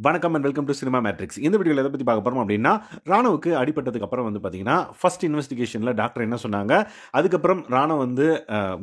வணக்கம் and welcome to cinema matrix. இந்த வீடியோவில் எதை பற்றி பார்க்க போகிறோம் அப்படின்னா, ராணுவுக்கு அடிபட்டதுக்கு அப்புறம் வந்து பார்த்தீங்கன்னா, ஃபர்ஸ்ட் இன்வெஸ்டிகேஷனில் டாக்டர் என்ன சொன்னாங்க, அதுக்கப்புறம் ராணுவ வந்து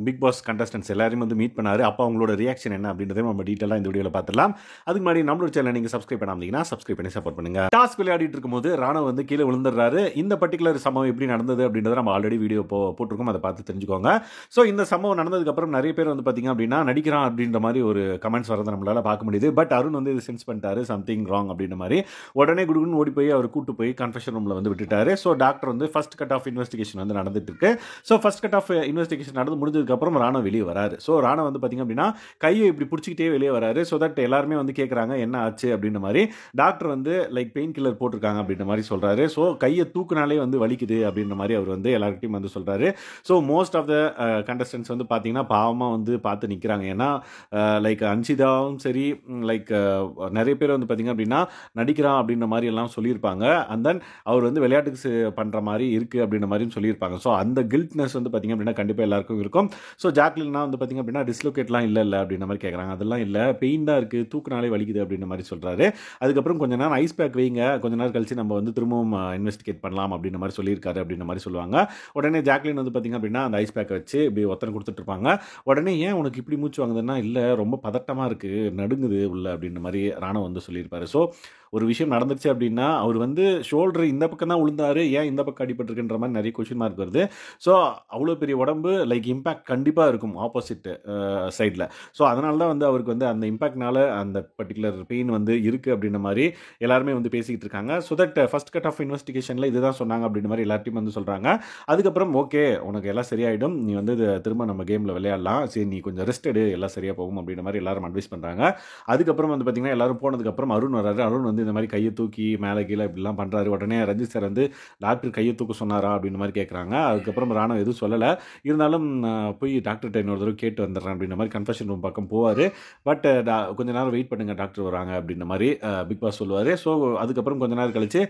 பிக் பாஸ் கண்டஸ்டன்ஸ் எல்லாரையும் வந்து மீட் பண்ணாரு. அப்போ அவங்களோட ரியாக்ஷன் என்ன அப்படின்றதையும் நம்ம டீட்டெயிலாக இந்த வீடியோவில் பார்த்துலாம். அதுக்கு முன்னாடி நம்மளோட சேனல் நீங்கள் சப்ஸ்கிரைப் பண்ணாமீங்கன்னா சப்ஸ்கிரைப் பண்ணி சப்போர்ட் பண்ணுங்க. டாஸ்க் விளையாடிட்டு இருக்கும்போது ராணுவ வந்து கீழே விழுந்துடுறாரு. இந்த பர்டிகுலர் சம்பவம் எப்படி நடந்தது அப்படின்றத நம்ம ஆல்ரெடி வீடியோ போட்டிருக்கோம், அதை பார்த்து தெரிஞ்சுக்கோங்க. ஸோ இந்த சம்பவம் நடந்ததுக்கப்புறம் நிறைய பேர் வந்து பார்த்தீங்க அப்படின்னா, நடிக்கிறான் அப்படின்ற மாதிரி ஒரு கமெண்ட்ஸ் வரதை நம்மளால பார்க்க முடியுது. பட் அருண் வந்து இது சென்ஸ் பண்ணிட்டாரு, சம்திங் ராங் அப்படின்ற மாதிரி. உடனே குடுகுன்னு ஓடி போய் அவர் கூட்டு போய் கன்ஃபெஷன் ரூம்ல வந்து விட்டுட்டாரு. ஸோ டாக்டர் வந்து ஃபர்ஸ்ட் கட் ஆஃப் இன்வெஸ்டிகேஷன் வந்து நடந்துட்டு இருக்கு. So first cut of investigation நடந்து முடிஞ்சதுக்கு அப்புறம் ராணுவ வெளியே வராரு. ஸோ ராணுவ வந்து பார்த்தீங்க அப்படின்னா கையை இப்படி பிடிச்சிக்கிட்டே வெளியே வராரு. ஸோ தட் எல்லாருமே வந்து கேட்குறாங்க என்ன ஆச்சு அப்படின்ற மாதிரி. டாக்டர் வந்து லைக் பெயின் கில்லர் போட்டிருக்காங்க அப்படின்ற மாதிரி சொல்றாரு. ஸோ கையை தூக்குனாலே வந்து வலிக்குது அப்படின்ற மாதிரி அவர் வந்து எல்லார்கிட்டையும் வந்து சொல்றாரு. So most of the contestants வந்து பார்த்தீங்கன்னா பாவமாக வந்து பார்த்து நிற்கிறாங்க. ஏன்னா லைக் அன்சிதாவும் சரி, லைக் நிறைய பேர் வந்து பார்த்தீங்க அப்படின்னா நடிக்கிறான் அப்படின்ற மாதிரி எல்லாம் சொல்லியிருப்பாங்க. அண்ட் தென் அவர் வந்து விளையாட்டுக்கு பண்ணுற மாதிரி இருக்குது அப்படின்ற மாதிரியும் சொல்லியிருப்பாங்க. ஸோ அந்த கில்ட்னஸ் வந்து பார்த்திங்க அப்படின்னா கண்டிப்பாக எல்லாருக்கும் இருக்கும். ஸோ ஜாக்லின்னா வந்து பார்த்திங்க அப்படின்னா டிஸ்லோகேட்லாம் இல்லை அப்படின்ற மாதிரி கேட்குறாங்க. அதெல்லாம் இல்லை, பெயின் தான் இருக்குது, தூக்குனாலே வலிக்குது அப்படின்ற மாதிரி சொல்கிறாரு. அதுக்கப்புறம் கொஞ்ச நேரம் ஐஸ் பேக் வைங்க, கொஞ்ச நேரம் கழிச்சு நம்ம வந்து திரும்பவும் இன்வெஸ்டிகேட் பண்ணலாம் அப்படின்ற மாதிரி சொல்லியிருக்காரு அப்படின்ற மாதிரி சொல்லுவாங்க. உடனே ஜாக்லின் வந்து பார்த்திங்க அப்படின்னா அந்த ஐஸ் பேக்கை வச்சு இப்படி ஒத்தனை கொடுத்துட்டு இருப்பாங்க. உடனே ஏன் உனக்கு இப்படி மூச்சு வாங்குதுன்னா, இல்லை ரொம்ப பதட்டமாக இருக்குது, நடுங்குது உள்ள அப்படின்ற மாதிரி ராணுவ வந்து சொல்லியிருப்பாரு. ஸோ ஒரு விஷயம் நடந்துச்சு அப்படின்னா அவர் வந்து ஷோல்டர் இந்த பக்கம் தான் விழுந்தாரு, ஏன் இந்த பக்கம் அடிபட்டிருக்குன்ற மாதிரி நிறைய கொஸ்டின் மார்க் வருது. ஸோ அவ்வளோ பெரிய உடம்பு, லைக் இம்பாக்ட் கண்டிப்பாக இருக்கும் ஆப்போசிட் சைடில். ஸோ அதனால தான் வந்து அவருக்கு வந்து அந்த இம்பாக்ட்னால அந்த பர்டிகுலர் பெயின் வந்து இருக்குது அப்படின்ற மாதிரி எல்லாருமே வந்து பேசிக்கிட்டு இருக்காங்க. So that first cut off இன்வெஸ்டிகேஷனில் இதுதான் சொன்னாங்க அப்படின்ற மாதிரி எல்லாத்தையும் வந்து சொல்கிறாங்க. அதுக்கப்புறம் ஓகே உனக்கு எல்லாம் சரியாயிடும், நீ வந்து திரும்ப நம்ம கேமில் விளையாடலாம், சரி நீ கொஞ்சம் ரெஸ்ட் எடு, எல்லாம் சரியாக போகும் அப்படின்ற மாதிரி எல்லாரும் அட்வைஸ் பண்ணுறாங்க. அதுக்கப்புறம் வந்து பார்த்தீங்கன்னா எல்லாரும் போனதுக்கப்புறம் அருண் வர்றாரு. அருண் வந்து இந்த மாதிரி கையை தூக்கி மேலே கீழே இப்படிலாம் பண்ணுறாரு. உடனே ரஞ்சித் சார் வந்து டாக்டர் கையை தூக்க சொன்னாரா அப்படின்ற மாதிரி கேட்குறாங்க. அதுக்கப்புறம் ராணுவ எதுவும் சொல்லலை. இருந்தாலும் போய் டாக்டர்கிட்ட இன்னொரு தடவை கேட்டு வந்துடுறேன் அப்படின்ற மாதிரி கன்ஃபெஷன் ரூம் பக்கம் போவார். பட் கொஞ்ச நேரம் வெயிட் பண்ணுங்கள், டாக்டர் வராங்க அப்படின்ற மாதிரி பிக் பாஸ் சொல்லுவார். ஸோ அதுக்கப்புறம் கொஞ்ச நேரம் கழிச்சு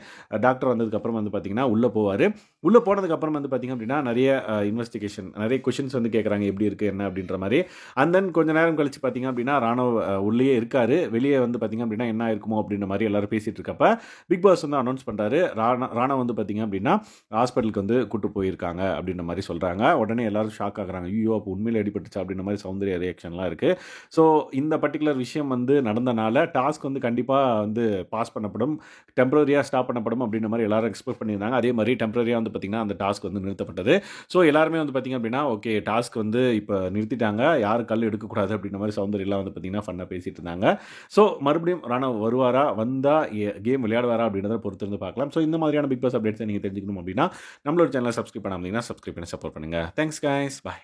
டாக்டர் வந்ததுக்கப்புறம் வந்து பார்த்தீங்கன்னா உள்ளே போவார். உள்ளே போனதுக்கப்புறம் வந்து பார்த்தீங்க அப்படின்னா நிறைய இன்வெஸ்டிகேஷன், நிறைய கொஷின்ஸ் வந்து கேட்குறாங்க எப்படி இருக்குது என்ன அப்படின்ற மாதிரி. அண்ட் தென் கொஞ்ச நேரம் கழிச்சு பார்த்தீங்க அப்படின்னா ராணுவ உள்ளே இருக்காரு. வெளியே வந்து பார்த்தீங்க அப்படின்னா என்ன இருக்குமோ அப்படின்ற மாதிரி எல்லாரும் பேசிட்டு இருக்கப்ப பிக் பாஸ் வந்து அனௌன்ஸ் பண்ணுறாரு, ராணா வந்து பார்த்தீங்க அப்படின்னா ஹாஸ்பிட்டலுக்கு வந்து கூட்டு போயிருக்காங்க அப்படின்ற மாதிரி சொல்கிறாங்க. உடனே எல்லாரும் ஷாக் ஆகுறாங்க, ஐயோ அப்போ உண்மையில் அடிபட்டுச்சு அப்படின்ற மாதிரி சௌந்தர்யா ரியாக்ஷன்லாம் இருக்குது. ஸோ இந்த பர்டிகுலர் விஷயம் வந்து நடந்தனால டாஸ்க் வந்து கண்டிப்பாக வந்து பாஸ் பண்ணப்படும், டெம்பரரியாக ஸ்டாப் பண்ணப்படும் அப்படின்ற மாதிரி எல்லாரும் எக்ஸ்பெக்ட் பண்ணியிருந்தாங்க. அதே மாதிரி டெம்பரரியாக வந்து பார்த்திங்கன்னா அந்த டாஸ்க் வந்து நிறுத்தப்பட்டது. ஸோ எல்லாருமே வந்து பார்த்திங்க அப்படின்னா ஓகே டாஸ்க் வந்து இப்போ நிறுத்திட்டாங்க, யாரும் கல் எடுக்கக்கூடாது அப்படின்ற மாதிரி சௌந்தர்யெல்லாம் வந்து பார்த்திங்கன்னா ஃபன்னாக பேசிகிட்டு இருந்தாங்க. ஸோ மறுபடியும் ராணா வருவாரா, வந்தால் கேம் விளையாடுவாரா அப்படின்றத பொறுத்து இருந்து பார்க்கலாம். ஸோ இந்த மாதிரியான பிக் பாஸ் அப்டேட்ஸை நீங்கள் தெரிஞ்சுக்கணும் அப்படின்னா நம்மளோட சேனலை சப்ஸ்கிரைப் பண்ணாமல் சப்ஸ்கிரைப் பண்ணி சப்போர்ட் பண்ணுங்கள். தேங்க்ஸ் கைஸ், பாய்.